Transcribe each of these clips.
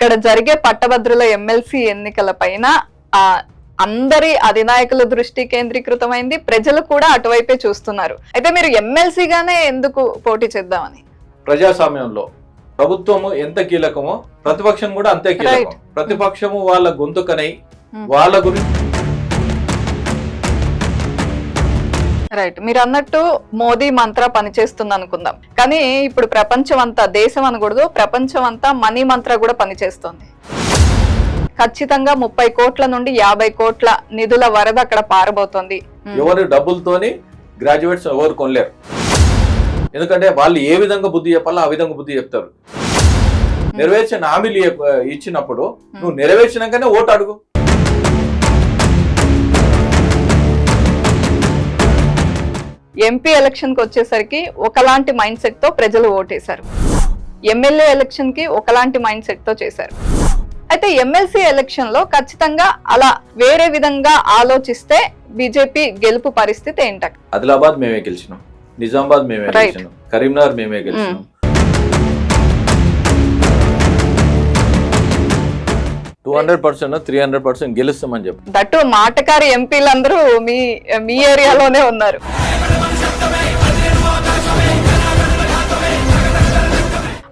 ఇక్కడ జరిగే పట్టభద్రుల ఎమ్మెల్సీ ఎన్నికల పైన అందరి అధినాయకుల దృష్టి కేంద్రీకృతమైంది, ప్రజలు కూడా అటువైపే చూస్తున్నారు. అయితే మీరు ఎమ్మెల్సీగానే ఎందుకు పోటీ చేద్దామని? ప్రజాస్వామ్యంలో ప్రభుత్వము ఎంత కీలకమో ప్రతిపక్షం కూడా అంతే కీలకం. ప్రతిపక్షము వాళ్ళ గొంతుకనై వాళ్ళ గురించి రైట్. మీరు అన్నట్టు మోదీ మంత్ర పనిచేస్తుంది అనుకుందాం, కానీ ఇప్పుడు ప్రపంచం అంతా, దేశం అనకూడదు, ప్రపంచం అంతా మనీ మంత్ర కూడా పనిచేస్తుంది. ఖచ్చితంగా 30 కోట్ల నుండి 50 కోట్ల నిధుల వరద అక్కడ పారబోతోంది. ఎవరు డబ్బులతోని గ్రాడ్యుయేట్స్ ఎవరు కొనలేరు, ఎందుకంటే వాళ్ళు ఏ విధంగా బుద్ధి చెప్పాలో ఆ విధంగా బుద్ధి చెప్తారు. నెరవేర్చిన హామీలు ఇచ్చినప్పుడు నువ్వు నెరవేర్చినాకనే ఓటు అడుగు. ఎంపీ ఎలక్షన్ కి వచ్చేసరికి ఒకలాంటి మైండ్ సెట్ తో ప్రజలు ఓటేశారు, ఎమ్మెల్యే ఎలక్షన్ కి ఒకలాంటి మైండ్ సెట్ తో చేశారు. అయితే ఎమ్మెల్సీ ఎలక్షన్ లో ఖచ్చితంగా అలా వేరే విధంగా ఆలోచిస్తే బీజేపీ గెలుపు పరిస్థితి ఏంట? ఆదిలాబాద్ మేమే గెలిచినాం, నిజామాబాద్ మేమే గెలిచినాం, కరీంనగర్ మేమే గెలిచినాం. 200% 300% గెలుస్తామని చెప్పు. దట్టు మాటకారి ఎంపీలందరూ మీ ఏరియాలోనే ఉన్నారు.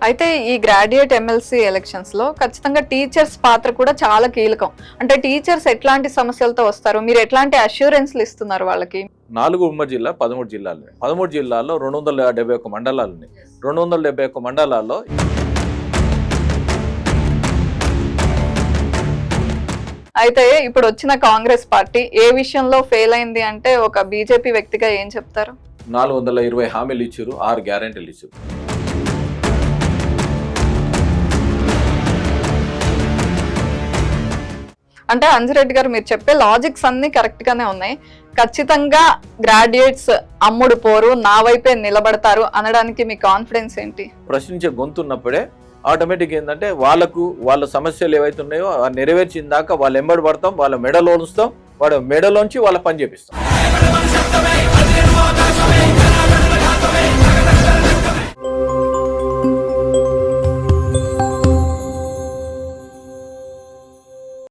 అయితే ఈ గ్రాడ్యుయేట్ ఎమ్మెల్సీ ఎలక్షన్స్ లో ఖచ్చితంగా టీచర్స్ పాత్ర కూడా చాలా కీలకం. అంటే టీచర్స్ ఎట్లాంటి సమస్యలతో వస్తారు, మీరు ఎట్లాంటి అష్యూరెన్స్లు ఇస్తున్నారు వాళ్ళకి? 4 ఉమ్మడి జిల్లా, 13 జిల్లాలు. 13 జిల్లాల్లో 271 మండలాలు ఉన్నాయి. 271 మండలాల్లో అయితే ఇప్పుడు వచ్చిన కాంగ్రెస్ పార్టీ ఏ విషయంలో ఫెయిల్ అయింది అంటే ఒక బీజేపీ వ్యక్తిగా ఏం చెప్తారు? 420 హామీలు ఇచ్చారు, 6 గ్యారెంటీలు ఇచ్చారు. అంటే అంజిరెడ్డి గారు, మీరు చెప్పే లాజిక్స్ అన్ని కరెక్ట్ గానే ఉన్నాయి. ఖచ్చితంగా గ్రాడ్యుయేట్స్ అమ్ముడు పోరు, నా వైపే నిలబడతారు అనడానికి మీ కాన్ఫిడెన్స్ ఏంటి? ప్రశ్నించే గొంతు ఉన్నప్పుడే ఆటోమేటిక్ ఏంటంటే వాళ్ళ సమస్యలు ఏవైతే ఉన్నాయో నెరవేర్చిన దాకా వాళ్ళు ఎంబడి పడతాం, వాళ్ళ మెడలో ఉంచుతాం, వాళ్ళ మెడలోంచి వాళ్ళ పని చేపిస్తాం.